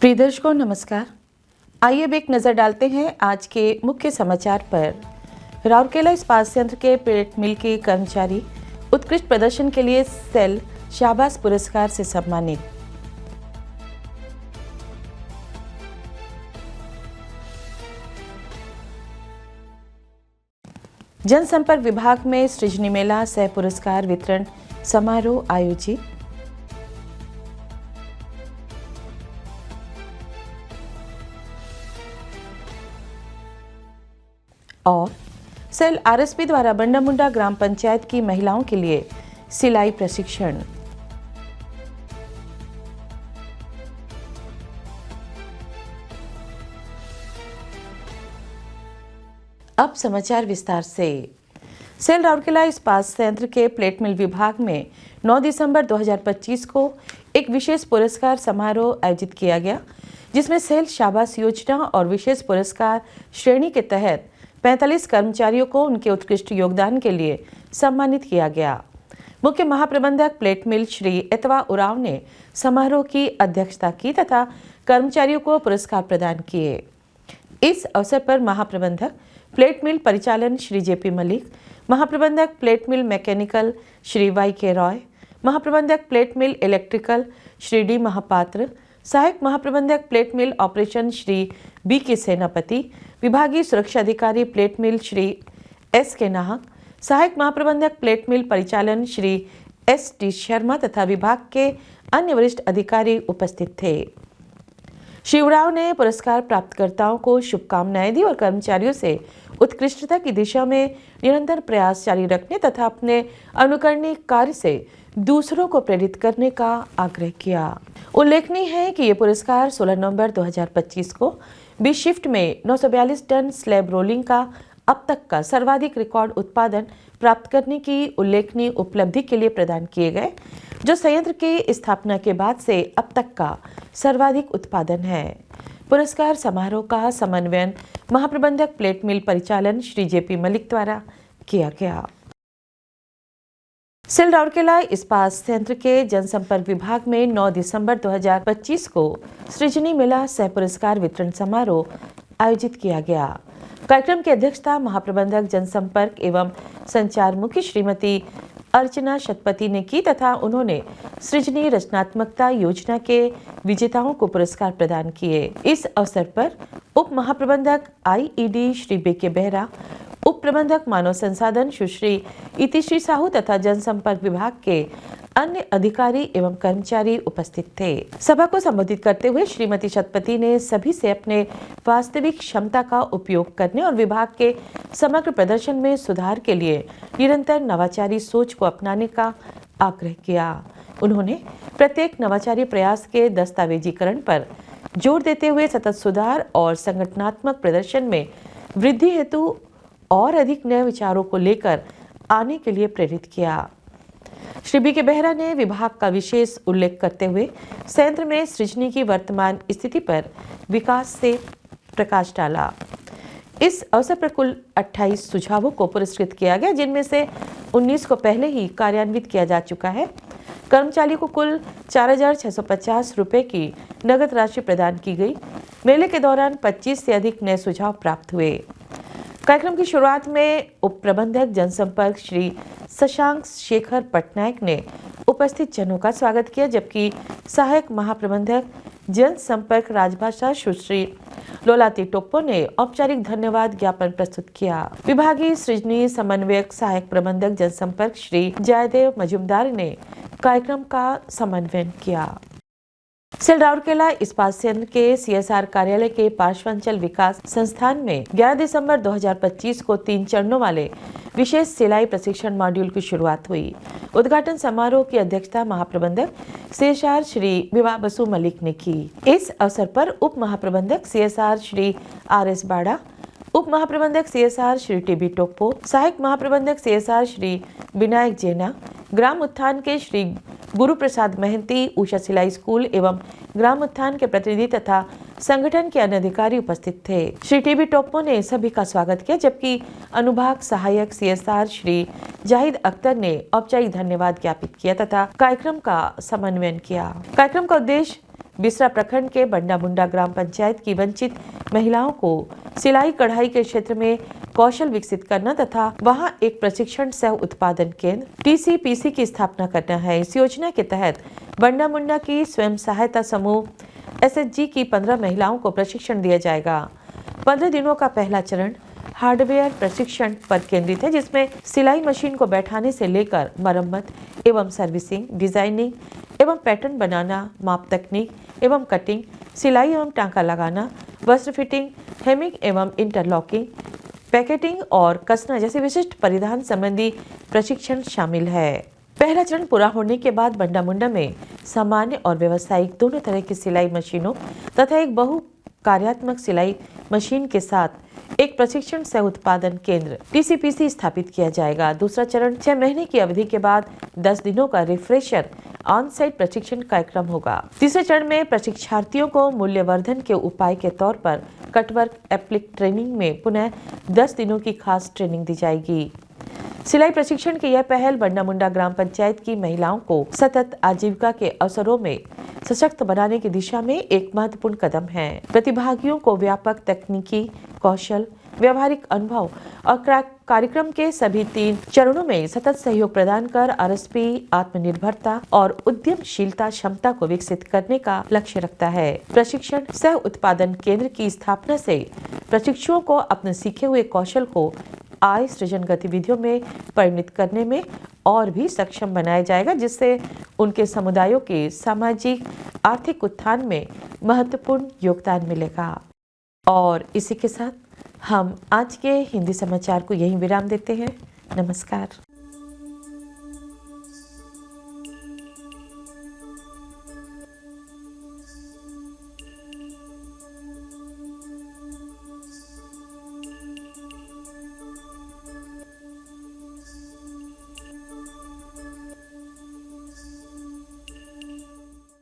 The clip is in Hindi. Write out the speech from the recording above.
प्रिय दर्शकों नमस्कार। आइए अब एक नज़र डालते हैं आज के मुख्य समाचार पर। राउरकेला इस्पात संयंत्र के पेट मिल के कर्मचारी उत्कृष्ट प्रदर्शन के लिए सेल शाबाश पुरस्कार से सम्मानित। जनसंपर्क विभाग में सृजनी मेला सह पुरस्कार वितरण समारोह आयोजित। और सेल आरएसपी द्वारा बंडामुंडा ग्राम पंचायत की महिलाओं के लिए सिलाई प्रशिक्षण। अब समाचार विस्तार से। सेल राउरकेला इस्पात संयंत्र के प्लेट मिल विभाग में 9 दिसंबर 2025 को एक विशेष पुरस्कार समारोह आयोजित किया गया, जिसमें सेल शाबाश योजना और विशेष पुरस्कार श्रेणी के तहत 45 कर्मचारियों को उनके उत्कृष्ट योगदान के लिए सम्मानित किया गया। मुख्य महाप्रबंधक प्लेट मिल श्री एतवा उराव ने समारोह की अध्यक्षता की तथा कर्मचारियों को पुरस्कार प्रदान किए। इस अवसर पर महाप्रबंधक प्लेट मिल परिचालन श्री जेपी मलिक, महाप्रबंधक प्लेट मिल मैकेनिकल श्री वाई के रॉय, महाप्रबंधक प्लेट मिल इलेक्ट्रिकल श्री डी महापात्र, सहायक महाप्रबंधक प्लेट मिल ऑपरेशन श्री बी के सेनापति, विभागीय सुरक्षा अधिकारी प्लेट मिल श्री एस के नाहक, सहायक महाप्रबंधक प्लेट मिल परिचालन श्री एस टी शर्मा तथा विभाग के अन्य वरिष्ठ अधिकारी उपस्थित थे। श्री उराव ने पुरस्कार प्राप्तकर्ताओं को शुभकामनाएं दी और कर्मचारियों से उत्कृष्टता की दिशा में निरंतर प्रयास जारी रखने तथा अपने अनुकरणीय कार्य से दूसरों को प्रेरित करने का आग्रह किया। उल्लेखनीय है कि ये पुरस्कार 16 नवंबर 2025 को बी शिफ्ट में 942 टन स्लैब रोलिंग का अब तक का सर्वाधिक रिकॉर्ड उत्पादन प्राप्त करने की उल्लेखनीय उपलब्धि के लिए प्रदान किए गए, जो संयंत्र के स्थापना के बाद से अब तक का सर्वाधिक उत्पादन है। पुरस्कार समारोह का समन्वयन महाप्रबंधक प्लेट मिल परिचालन श्री जेपी मलिक द्वारा किया गया। सेल राउरकेला इस्पात संयंत्र के जनसंपर्क विभाग में 9 दिसंबर 2025 को सृजनी मेला सह पुरस्कार वितरण समारोह आयोजित किया गया। कार्यक्रम की अध्यक्षता महाप्रबंधक जनसंपर्क एवं संचार मुखी श्रीमती अर्चना शतपति ने की तथा उन्होंने सृजनी रचनात्मकता योजना के विजेताओं को पुरस्कार प्रदान किए। इस अवसर पर उप महाप्रबंधक आईईडी श्री बीके बेहरा, उप प्रबंधक मानव संसाधन सुश्री इतिश्री साहू तथा जनसंपर्क विभाग के अन्य अधिकारी एवं कर्मचारी उपस्थित थे। सभा को संबोधित करते हुए श्रीमती शतपति ने सभी से अपने वास्तविक क्षमता का उपयोग करने और विभाग के समग्र प्रदर्शन में सुधार के लिए निरंतर नवाचारी सोच को अपनाने का आग्रह किया। उन्होंने प्रत्येक नवाचारी प्रयास के दस्तावेजीकरण पर जोर देते हुए सतत सुधार और संगठनात्मक प्रदर्शन में वृद्धि हेतु और अधिक नए विचारों को लेकर आने के लिए प्रेरित किया। श्री बी के बेहरा ने विभाग का विशेष उल्लेख करते हुए संयंत्र में सृजनी की वर्तमान स्थिति पर विकास से प्रकाश डाला। इस अवसर पर कुल 28 सुझावों को पुरस्कृत किया गया, जिनमें से 19 को पहले ही कार्यान्वित किया जा चुका है। कर्मचारियों को कुल 4,650 रुपए की नगद राशि प्रदान की गई। मेले के दौरान 25 से अधिक नए सुझाव प्राप्त हुए। कार्यक्रम की शुरुआत में उप प्रबंधक जनसंपर्क श्री शशांक शेखर पटनायक ने उपस्थित जनों का स्वागत किया, जबकि सहायक महाप्रबंधक जनसंपर्क राजभाषा सुश्री लोलाती टोप्पो ने औपचारिक धन्यवाद ज्ञापन प्रस्तुत किया। विभागीय सृजनी समन्वयक सहायक प्रबंधक जनसंपर्क श्री जयदेव मजुमदार ने कार्यक्रम का समन्वयन किया। सेल राउरकेला इस्पात संयंत्र के सीएसआर कार्यालय के पार्श्वांचल विकास संस्थान में 11 दिसंबर 2025 को 3 चरणों वाले विशेष सिलाई प्रशिक्षण मॉड्यूल की शुरुआत हुई। उद्घाटन समारोह की अध्यक्षता महाप्रबंधक सीएसआर श्री विवाह बसु मलिक ने की। इस अवसर पर उप महाप्रबंधक सीएसआर श्री आर.एस. बाड़ा, उप महाप्रबंधक सीएसआर श्री टीबी टोप्पो, सहायक महाप्रबंधक सीएसआर श्री विनायक जेना, ग्राम उत्थान के श्री गुरु प्रसाद महंती, उषा सिलाई स्कूल एवं ग्राम उत्थान के प्रतिनिधि तथा संगठन के अन्य अधिकारी उपस्थित थे। श्री टीबी टोप्पो ने सभी का स्वागत किया, जबकि अनुभाग सहायक सीएसआर श्री जाहिद अख्तर ने औपचारिक धन्यवाद ज्ञापित किया तथा कार्यक्रम का समन्वयन किया। कार्यक्रम का उद्देश्य बिसरा प्रखंड के बंडा मुंडा ग्राम पंचायत की वंचित महिलाओं को सिलाई कढ़ाई के क्षेत्र में कौशल विकसित करना तथा वहां एक प्रशिक्षण सह उत्पादन केंद्र TCPC की स्थापना करना है। इस योजना के तहत बंडा मुंडा की स्वयं सहायता समूह SHG की 15 महिलाओं को प्रशिक्षण दिया जाएगा। 15 दिनों का पहला चरण हार्डवेयर प्रशिक्षण पर केंद्रित है, जिसमें सिलाई मशीन को बैठाने से लेकर मरम्मत एवं सर्विसिंग, डिजाइनिंग एवं पैटर्न बनाना, माप तकनीक एवं कटिंग, सिलाई एवं टांका लगाना, वस्त्र फिटिंग, हेमिंग एवं इंटरलॉकिंग, पैकेटिंग और कसना जैसे विशिष्ट परिधान संबंधी प्रशिक्षण शामिल है। पहला चरण पूरा होने के बाद बंडा मुंडा में सामान्य और व्यावसायिक दोनों तरह की सिलाई मशीनों तथा एक बहु कार्यात्मक सिलाई मशीन के साथ एक प्रशिक्षण सह उत्पादन केंद्र TCPC स्थापित किया जाएगा। दूसरा चरण 6 महीने की अवधि के बाद 10 दिनों का रिफ्रेशर ऑन साइट प्रशिक्षण कार्यक्रम होगा। तीसरे चरण में प्रशिक्षार्थियों को मूल्यवर्धन के उपाय के तौर पर कटवर्क एप्लिक ट्रेनिंग में पुनः 10 दिनों की खास ट्रेनिंग दी जाएगी। सिलाई प्रशिक्षण की यह पहल बंडा मुंडा ग्राम पंचायत की महिलाओं को सतत आजीविका के अवसरों में सशक्त बनाने की दिशा में एक महत्वपूर्ण कदम है। प्रतिभागियों को व्यापक तकनीकी कौशल, व्यावहारिक अनुभव और कार्यक्रम के सभी 3 चरणों में सतत सहयोग प्रदान कर RSP आत्मनिर्भरता और उद्यमशीलता क्षमता को विकसित करने का लक्ष्य रखता है। प्रशिक्षण सह उत्पादन केंद्र की स्थापना से प्रशिक्षुओं को अपने सीखे हुए कौशल को आय सृजन गतिविधियों में परिणत करने में और भी सक्षम बनाया जाएगा, जिससे उनके समुदायों के सामाजिक आर्थिक उत्थान में महत्वपूर्ण योगदान मिलेगा। और इसी के साथ हम आज के हिंदी समाचार को यहीं विराम देते हैं। नमस्कार।